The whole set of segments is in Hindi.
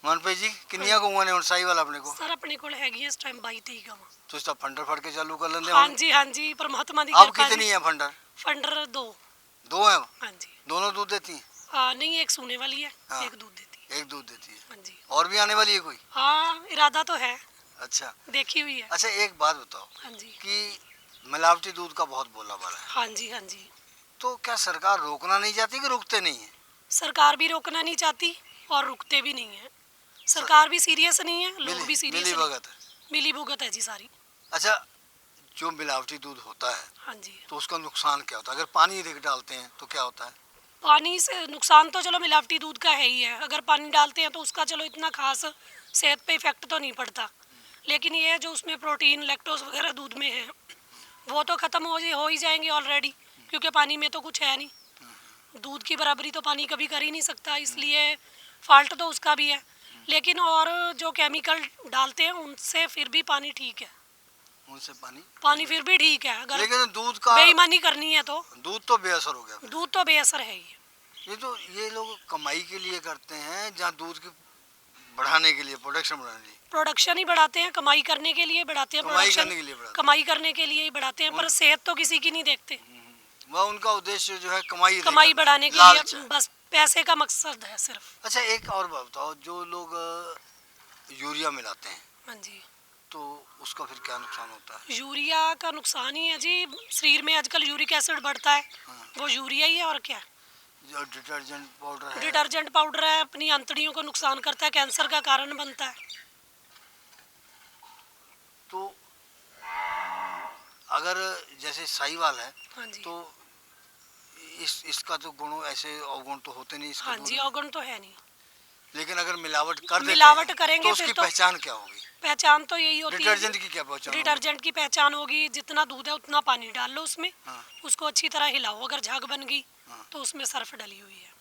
मनप्रीत जी किन्नियां गऊं ने हुण साहिवाल अपने को? सर अपने को हैगी इस टाइम 22-23 गावां। तो इसका फंडर फड़ के चालू कर लेंगे हाँ हम। जी हाँ जी, परमात्मा दी अब कृपा कितनी जी। है फंडर? फंडर 2। 2 है? हाँ जी। दोनों दूध देती हैं? नहीं, एक सूने वाली है, हाँ, एक दूध देती है। एक दूध देती है। हाँ जी। और भी आने वाली है कोई? हाँ, इरादा तो है, अच्छा, देखी हुई है। अच्छा एक बात बताओ हाँ जी कि मिलावटी दूध का बहुत बोलाबाला है, हाँ जी हाँ जी। तो क्या सरकार रोकना नहीं चाहती कि रुकते नहीं है? सरकार भी रोकना नहीं चाहती और रुकते भी नहीं है। सरकार भी सीरियस नहीं है, लोग भी सीरियस मिली नहीं। भगत है। मिली भुगत है जी सारी। अच्छा, जो मिलावटी दूध होता है हाँ जी। तो उसका नुकसान क्या होता है? अगर पानी रिक डालते हैं तो क्या होता है? पानी से नुकसान तो चलो मिलावटी दूध का है ही है, अगर पानी डालते हैं तो उसका चलो इतना खास सेहत पे इफेक्ट तो नहीं पड़ता, लेकिन ये है जो उसमें प्रोटीन लैक्टोज वगैरह दूध में है वो तो ख़त्म हो ही जाएंगे ऑलरेडी, क्योंकि पानी में तो कुछ है नहीं। दूध की बराबरी तो पानी कभी कर ही नहीं सकता, इसलिए फॉल्ट तो उसका भी है। लेकिन और जो केमिकल डालते हैं उनसे फिर भी पानी ठीक है, उनसे पानी फिर भी ठीक है। अगर लेकिन दूध का बेईमानी करनी है तो दूध तो बेअसर हो गया। दूध तो बेअसर है ही। ये लोग कमाई के लिए करते हैं जहाँ दूध की बढ़ाने के लिए, प्रोडक्शन बढ़ाने के लिए? प्रोडक्शन ही बढ़ाते हैं, कमाई करने के लिए बढ़ाते हैं। कमाई प्रोडक्शन करने के लिए बढ़ाते हैं। कमाई करने के लिए ही बढ़ाते हैं, पर सेहत तो किसी की नहीं देखते। वह उनका उद्देश्य जो है कमाई बढ़ाने के लालच लिए, है। बस पैसे का मकसद है सिर्फ। अच्छा एक और बात बताओ, जो लोग यूरिया मिलाते हैं हाँ जी। तो उसका फिर क्या नुकसान होता है? यूरिया का नुकसान ही है जी, शरीर में आजकल यूरिक एसिड बढ़ता है। हाँ। वो यूरिया ही है और क्या। जो डिटर्जेंट पाउडर है, डिटर्जेंट पाउडर है, अपनी आंतड़ियों को नुकसान करता है, कैंसर का कारण बनता है। तो अगर जैसे साहीवाल है हाँ जी। तो इसका तो गुण ऐसे अवगुण तो होते नहीं इसका हाँ दूध जी, में। अवगुण तो है नहीं। लेकिन अगर मिलावट कर देते मिलावट हैं करेंगे तो फिर उसकी तो पहचान क्या होगी? पहचान तो यही होती है। डिटर्जेंट की क्या पहचान होगी? डिटर्जेंट की पहचान होगी, जितना दूध है उतना पानी डाल लो उसमें। हाँ। उसको अच्छी तरह हिलाओ, अगर झाग बन गई हाँ। तो उसमें सर्फ डली हुई है।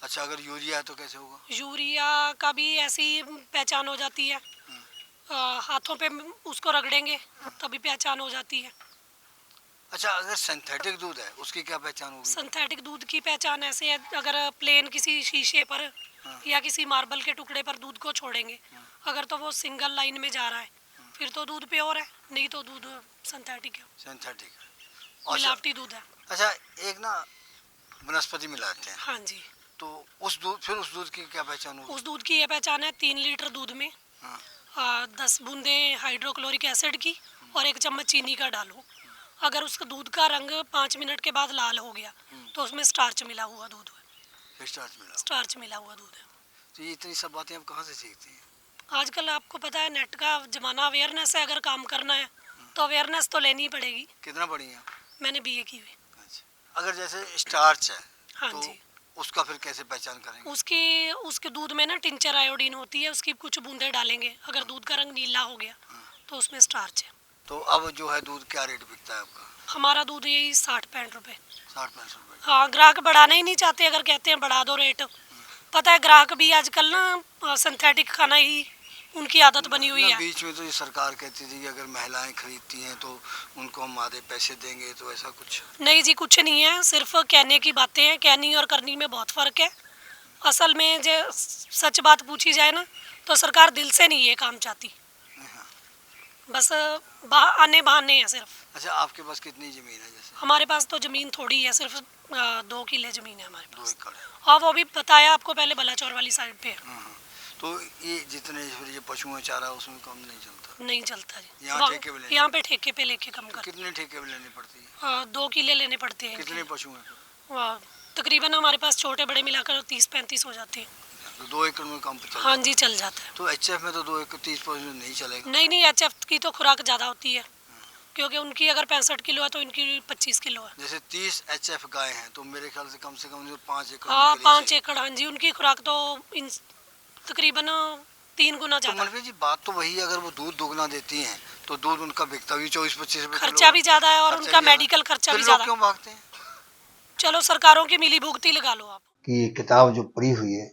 अच्छा, अगर यूरिया है तो कैसे होगा? यूरिया का भी ऐसी पहचान हो जाती है। हाथों पे उसको रगड़ेंगे तभी पहचान हो जाती है। अच्छा, अगर सिंथेटिक दूध है उसकी क्या पहचान होगी? सिंथेटिक दूध की पहचान ऐसे है, अगर प्लेन किसी शीशे पर हाँ। या किसी मार्बल के टुकड़े पर दूध को छोड़ेंगे, अगर तो वो सिंगल लाइन में जा रहा है फिर तो दूध प्योर है, नहीं तो दूध सिंथेटिक है, सिंथेटिक है। मिलावटी दूध है। अच्छा, एक ना वनस्पति मिलाते हैं हाँ जी। तो उस दूध की क्या पहचान होगी? उस दूध की ये पहचान है, 3 लीटर दूध में हाँ। 10 बूंदे हाइड्रोक्लोरिक एसिड की और 1 चम्मच चीनी का डालो। अगर उसका दूध का रंग 5 मिनट के बाद लाल हो गया तो उसमें स्टार्च मिला हुआ दूध है। स्टार्च मिला हुआ दूध है। तो ये इतनी सब बातें आप कहाँ से सीखती हैं? आजकल आपको पता है नेट का जमाना, अवेयरनेस है, अगर काम करना है तो अवेयरनेस तो लेनी ही पड़ेगी। कितना पढ़ी हैं? मैंने बीए की हुई। अच्छा, अगर जैसे स्टार्च है हाँ तो जी। उसका फिर कैसे पहचान करेंगे? उसके दूध में ना टिंचर आयोडीन होती है, उसकी कुछ बूंदे डालेंगे, अगर दूध का रंग नीला हो गया तो उसमें स्टार्च है। तो अब जो है दूध क्या रेट बिकता है आपका? हमारा दूध यही 60-65 रुपये। 60-65 रुपए? हाँ, ग्राहक बढ़ाना ही नहीं चाहते, अगर कहते हैं बढ़ा दो रेट। पता है ग्राहक भी आजकल ना सिंथेटिक खाना ही उनकी आदत बनी हुई है। बीच में तो ये सरकार कहती थी कि अगर महिलाएं खरीदती हैं तो उनको हम आधे पैसे देंगे, तो ऐसा कुछ नहीं जी, कुछ नहीं है, सिर्फ कहने की बातें हैं। कहनी और करनी में बहुत फ़र्क है। असल में जो सच बात पूछी जाए ना तो सरकार दिल से नहीं ये काम चाहती, बस आने बहाने हैं सिर्फ। अच्छा, आपके पास कितनी ज़मीन है? जैसे हमारे पास तो ज़मीन थोड़ी है, सिर्फ 2 किले ज़मीन है हमारे 2 पास। एकड़ है। हाँ, वो भी बताया आपको पहले, बलाचौर वाली साइड पे है। तो ये जितने ये पशुओं चारा उसमें कम नहीं चलता? नहीं चलता जी। यहाँ ठेके पे लेने? यहाँ पे ठेके पे लेके कम कर। कितने ठेके पे लेनी पड़ती है? 2 किले लेने पड़ते हैं। कितने पशु हैं? तकरीबन हमारे पास छोटे बड़े मिलाकर 30-35 हो जाते हैं। तो 2 एकड़ में काम चल? हाँ जी, चल जाता है। तो एचएफ में तो 2 एकड़ 30 पशु नहीं चलेगा? नहीं, एचएफ की तो खुराक ज़्यादा होती है, क्योंकि उनकी अगर 65 किलो है तो इनकी 25 किलो है। जैसे 30 एचएफ गाय हैं तो मेरे ख्याल से कम 5 एकड़? हाँ, 5 एकड़। हाँ जी, उनकी खुराक तो तकरीबन 3 गुना तो ज़्यादा। मनप्रीत जी, बात तो वही है, अगर वो दूध दोगुना देती हैं तो दूध उनका बिकता भी 24-25 रुपए किलो, खर्चा भी ज़्यादा है और उनका मेडिकल खर्चा भी ज़्यादा। क्यों भागते हैं? चलो सरकारों की मिली भुगती लगा लो आप। कि ये किताब जो पड़ी हुई है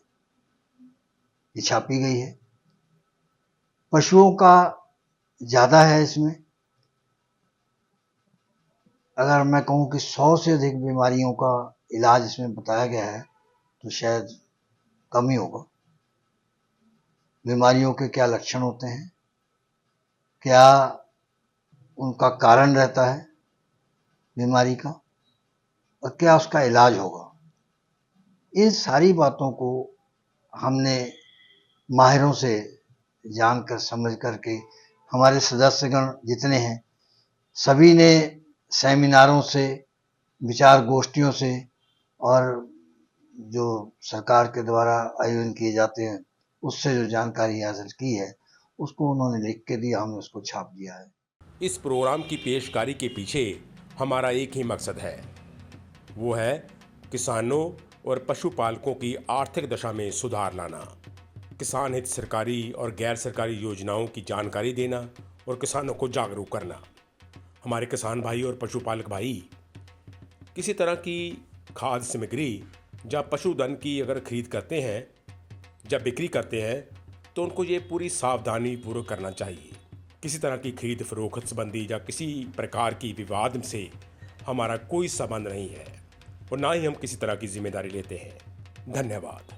ये छापी गई है, पशुओं का ज़्यादा है इसमें। अगर मैं कहूँ कि 100 से अधिक बीमारियों का इलाज इसमें बताया गया है तो शायद कम ही होगा। बीमारियों के क्या लक्षण होते हैं, क्या उनका कारण रहता है बीमारी का, और क्या उसका इलाज होगा। इन सारी बातों को हमने माहिरों से जानकर समझ करके, हमारे सदस्यगण जितने हैं सभी ने सेमिनारों से, विचार गोष्ठियों से और जो सरकार के द्वारा आयोजन किए जाते हैं उससे जो जानकारी हासिल की है उसको उन्होंने लिख के दिया, हमने उसको छाप दिया है। इस प्रोग्राम की पेशकारी के पीछे हमारा एक ही मकसद है, वो है किसानों और पशुपालकों की आर्थिक दशा में सुधार लाना, किसान हित सरकारी और गैर सरकारी योजनाओं की जानकारी देना और किसानों को जागरूक करना। हमारे किसान भाई और पशुपालक भाई किसी तरह की खाद्य सामग्री या पशुधन की अगर खरीद करते हैं, जब बिक्री करते हैं, तो उनको ये पूरी सावधानी पूर्वक करना चाहिए। किसी तरह की खरीद फरोख्त संबंधी या किसी प्रकार की विवाद से हमारा कोई संबंध नहीं है और ना ही हम किसी तरह की जिम्मेदारी लेते हैं। धन्यवाद।